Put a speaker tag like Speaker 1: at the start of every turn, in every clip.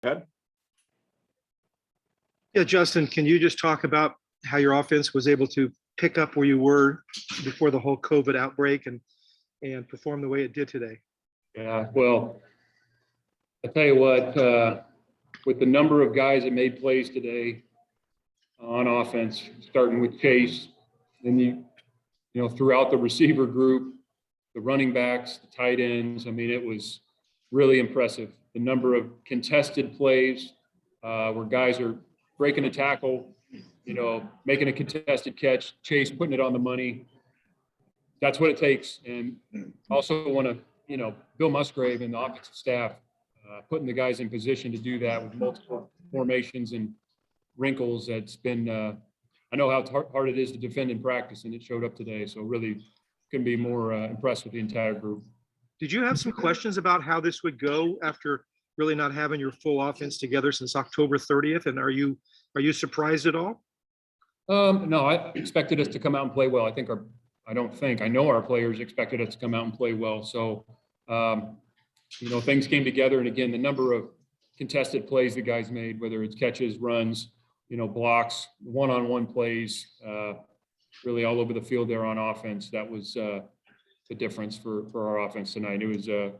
Speaker 1: ahead.
Speaker 2: Yeah, Justin, can you just talk about how your offense was able to pick up where you were before the whole COVID outbreak and perform the way it did today?
Speaker 3: Yeah, well, I tell you what, with the number of guys that made plays today on offense, starting with Chase, then you know, throughout the receiver group, the running backs, the tight ends, I mean, it was really impressive. The number of contested plays where guys are breaking a tackle, you know, making a contested catch, Chase putting it on the money. That's what it takes. And also want to, you know, Bill Musgrave and the offensive staff putting the guys in position to do that with multiple formations and wrinkles. That's been, I know how hard it is to defend in practice, and it showed up today. So really couldn't be more impressed with the entire group.
Speaker 2: Did you have some questions about how this would go after really not having your full offense together since October 30th? And are you surprised at all?
Speaker 3: No, I expected us to come out and play well. I know our players expected us to come out and play well. So, you know, things came together. And again, the number of contested plays the guys made, whether it's catches, runs, you know, blocks, one-on-one plays, really all over the field there on offense. That was the difference for our offense tonight. It was a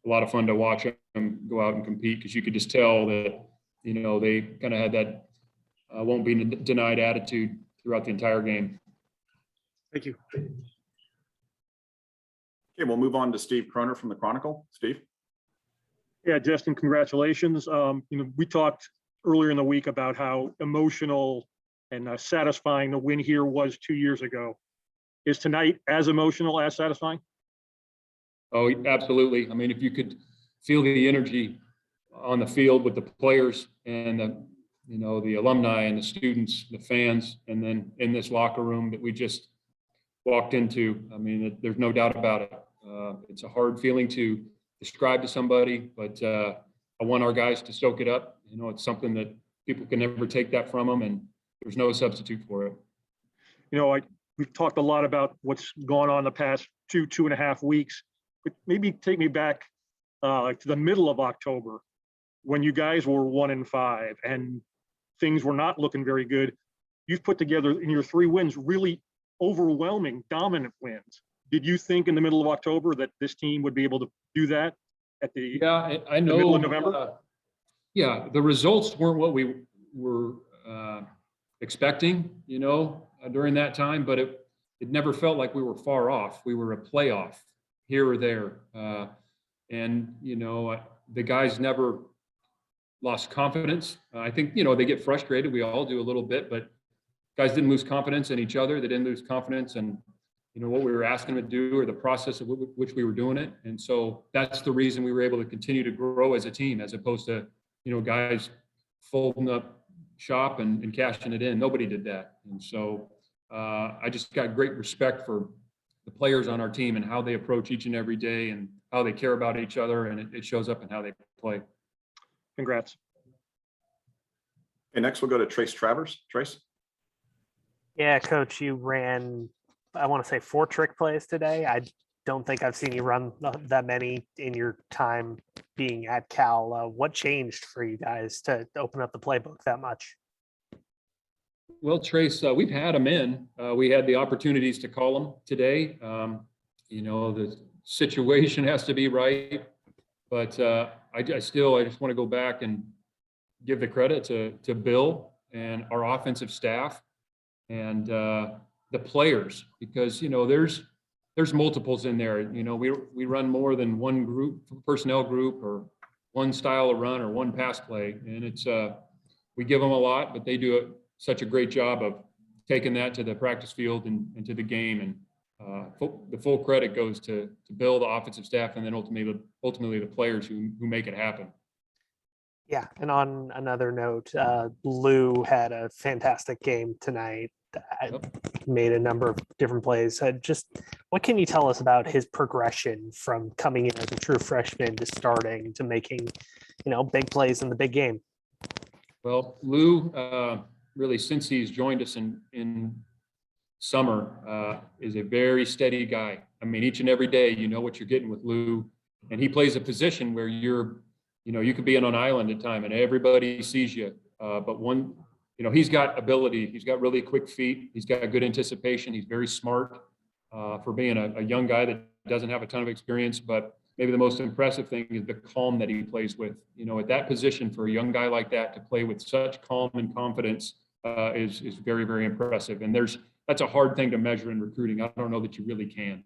Speaker 3: lot of fun to watch them go out and compete, because you could just tell that, you know, they kind of had that won't be denied attitude throughout the entire game.
Speaker 2: Thank you.
Speaker 1: Okay, we'll move on to Steve Kroner from the Chronicle. Steve.
Speaker 4: Yeah, Justin, congratulations. You know, we talked earlier in the week about how emotional and satisfying the win here was 2 years ago. Is tonight as emotional, as satisfying?
Speaker 3: Oh, absolutely. I mean, if you could feel the energy on the field with the players and the, you know, the alumni and the students, the fans, and then in this locker room that we just walked into, I mean, there's no doubt about it. It's a hard feeling to describe to somebody, but I want our guys to soak it up. You know, it's something that people can never take that from them, and there's no substitute for it.
Speaker 4: You know, we've talked a lot about what's gone on the past 2.5 weeks, but maybe take me back to the middle of October when you guys were 1-5 and things were not looking very good. You've put together in your 3 wins really overwhelming, dominant wins. Did you think in the middle of October that this team would be able to do that at the
Speaker 3: I know.
Speaker 4: the middle of November?
Speaker 3: Yeah, the results weren't what we were expecting, you know, during that time, but it never felt like we were far off. We were a playoff here or there. And, you know, the guys never lost confidence. I think, you know, they get frustrated. We all do a little bit, but guys didn't lose confidence in each other. They didn't lose confidence in, you know, what we were asking them to do or the process of which we were doing it. And so that's the reason we were able to continue to grow as a team, as opposed to, you know, guys folding up shop and cashing it in. Nobody did that. And so I just got great respect for the players on our team and how they approach each and every day and how they care about each other. And it shows up in how they play.
Speaker 4: Congrats.
Speaker 1: Okay, next we'll go to Trace Travers. Trace.
Speaker 5: Yeah, Coach, you ran, I want to say 4 trick plays today. I don't think I've seen you run that many in your time being at Cal. What changed for you guys to open up the playbook that much?
Speaker 3: Well, Trace, we've had them in. We had the opportunities to call them today. You know, the situation has to be right, but I just want to go back and give the credit to Bill and our offensive staff and the players, because, you know, there's multiples in there. You know, we run more than one group, personnel group, or one style of run or one pass play. And it's, we give them a lot, but they do such a great job of taking that to the practice field and to the game. And the full credit goes to Bill, the offensive staff, and then ultimately the players who make it happen.
Speaker 5: Yeah, and on another note, Lou had a fantastic game tonight. Made a number of different plays. Just what can you tell us about his progression from coming in as a true freshman to starting to making, you know, big plays in the big game?
Speaker 3: Well, Lou, really, since he's joined us in summer, is a very steady guy. I mean, each and every day, you know what you're getting with Lou, and he plays a position where you're you could be on an island at time and everybody sees you. But one, he's got ability. He's got really quick feet. He's got good anticipation. He's very smart for being a young guy that doesn't have a ton of experience. But maybe the most impressive thing is the calm that he plays with. At that position for a young guy like that to play with such calm and confidence is very, very impressive. And that's a hard thing to measure in recruiting. I don't know that you really can.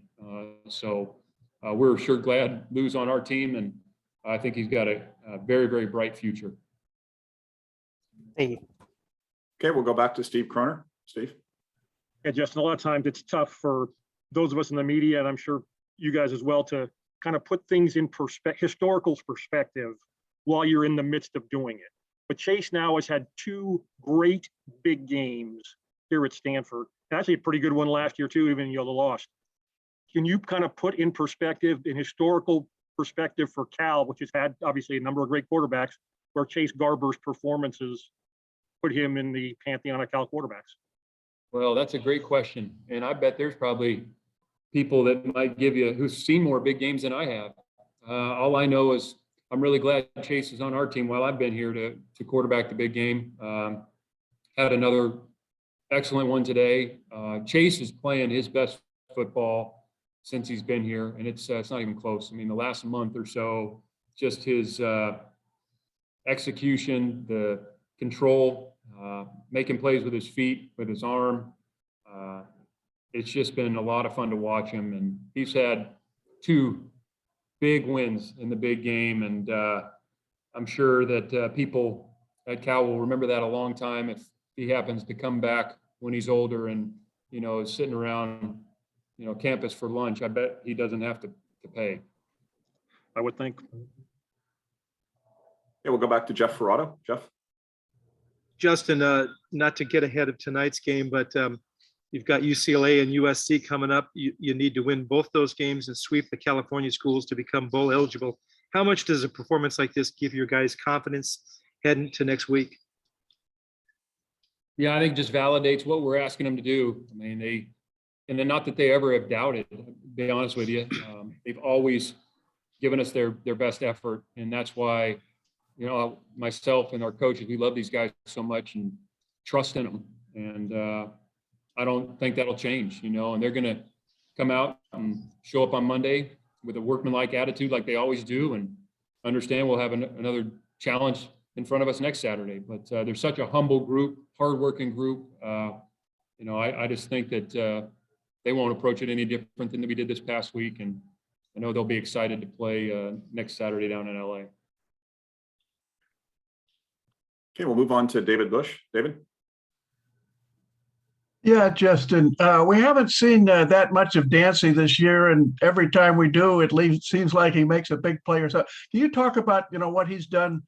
Speaker 3: So we're sure glad Lou's on our team, and I think he's got a very, very bright future.
Speaker 5: Thank you.
Speaker 1: Okay, we'll go back to Steve Kroner. Steve?
Speaker 4: Yeah, Justin, a lot of times it's tough for those of us in the media, and I'm sure you guys as well, to kind of put things in historical perspective while you're in the midst of doing it. But Chase now has had 2 great big games here at Stanford. Actually, a pretty good one last year too, even though they lost. Can you kind of put in perspective, in historical perspective for Cal, which has had obviously a number of great quarterbacks, where Chase Garber's performances put him in the pantheon of Cal quarterbacks?
Speaker 3: Well, that's a great question. And I bet there's probably people that might give you who've seen more big games than I have. All I know is I'm really glad Chase is on our team while I've been here to quarterback the big game. Had another excellent one today. Chase is playing his best football since he's been here, and it's not even close. I mean, the last month or so, just his execution, the control, making plays with his feet, with his arm. It's just been a lot of fun to watch him, and he's had 2 big wins in the big game, and I'm sure that people at Cal will remember that a long time if he happens to come back when he's older and is sitting around campus for lunch. I bet he doesn't have to pay.
Speaker 4: I would think.
Speaker 1: Okay, we'll go back to Jeff Ferrato. Jeff?
Speaker 2: Justin, not to get ahead of tonight's game, but you've got UCLA and USC coming up. You need to win both those games and sweep the California schools to become bowl eligible. How much does a performance like this give your guys confidence heading to next week?
Speaker 3: Yeah, I think just validates what we're asking them to do. I mean, and then not that they ever have doubted, to be honest with you. They've always given us their best effort. And that's why, myself and our coaches, we love these guys so much and trust in them. And I don't think that'll change, and they're going to come out and show up on Monday with a workmanlike attitude like they always do, and understand we'll have another challenge in front of us next Saturday. But they're such a humble group, hardworking group. I just think that they won't approach it any different than we did this past week. And I know they'll be excited to play next Saturday down in LA.
Speaker 1: Okay, we'll move on to David Bush. David?
Speaker 6: Yeah, Justin, we haven't seen that much of Dancy this year, and every time we do, seems like he makes a big play or so. Can you talk about what he's done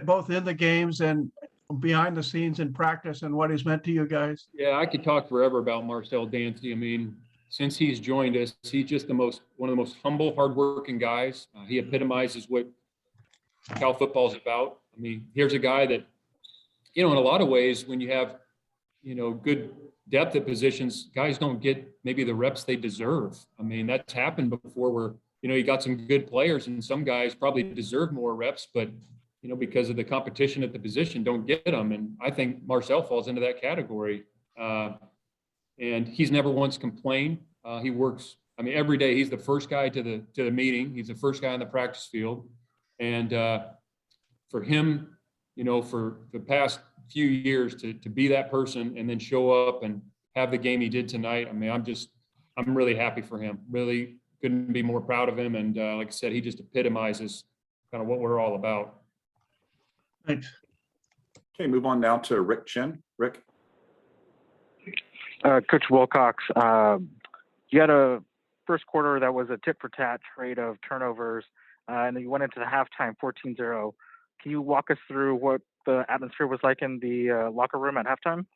Speaker 6: both in the games and behind the scenes in practice, and what he's meant to you guys?
Speaker 3: Yeah, I could talk forever about Marcel Dancy. I mean, since he's joined us, he's just one of the most humble, hardworking guys. He epitomizes what Cal football is about. I mean, here's a guy that, in a lot of ways, when you have good depth at positions, guys don't get maybe the reps they deserve. I mean, that's happened before where, you got some good players and some guys probably deserve more reps, but, because of the competition at the position, don't get them. And I think Marcel falls into that category. And he's never once complained. He works, every day he's the first guy to the meeting. He's the first guy on the practice field. And for him, for the past few years to be that person and then show up and have the game he did tonight. I'm really happy for him. Really couldn't be more proud of him. And like I said, he just epitomizes kind of what we're all about.
Speaker 6: Thanks.
Speaker 1: Okay, move on now to Rick Chin. Rick?
Speaker 7: Coach Wilcox, you had a first quarter that was a tit for tat trade of turnovers, and then you went into the halftime 14-0. Can you walk us through what the atmosphere was like in the locker room at halftime?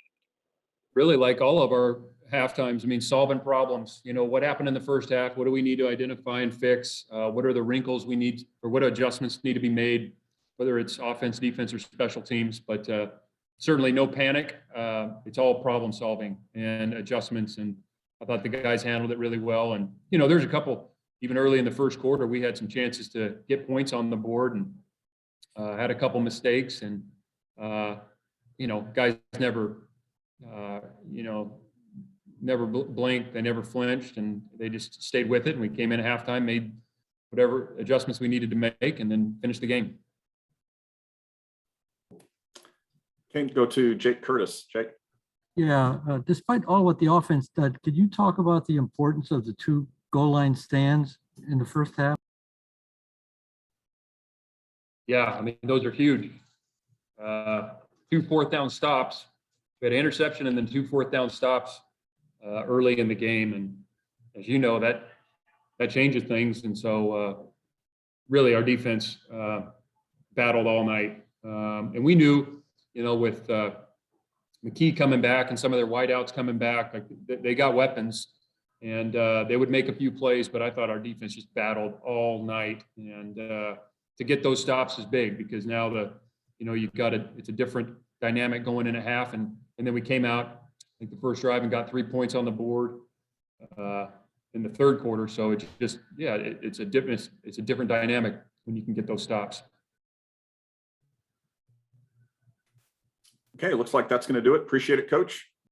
Speaker 3: Really like all of our halftimes, solving problems. What happened in the first half? What do we need to identify and fix? What are the wrinkles we need, or what adjustments need to be made, whether it's offense, defense, or special teams? But certainly no panic. It's all problem solving and adjustments. And I thought the guys handled it really well. And, there's a couple, even early in the first quarter, we had some chances to get points on the board. And had a couple mistakes, and guys never, never blinked. They never flinched, and they just stayed with it. And we came in at halftime, made whatever adjustments we needed to make, and then finished the game.
Speaker 1: Okay, go to Jake Curtis. Jake.
Speaker 8: Yeah, despite all what the offense did, could you talk about the importance of the 2 goal line stands in the first half?
Speaker 3: Yeah, I mean, those are huge. 2 fourth down stops. We had an interception and then 2 fourth down stops early in the game. And as you know, that changes things. And so really our defense battled all night. And we knew, with McKee coming back and some of their wideouts coming back, like they got weapons, and they would make a few plays, but I thought our defense just battled all night. And to get those stops is big, because now it's a different dynamic going in at half. And then we came out, I think the first drive, and got 3 points on the board in the third quarter. So it's just, it's a different dynamic when you can get those stops.
Speaker 1: Okay, looks like that's going to do it. Appreciate it, Coach.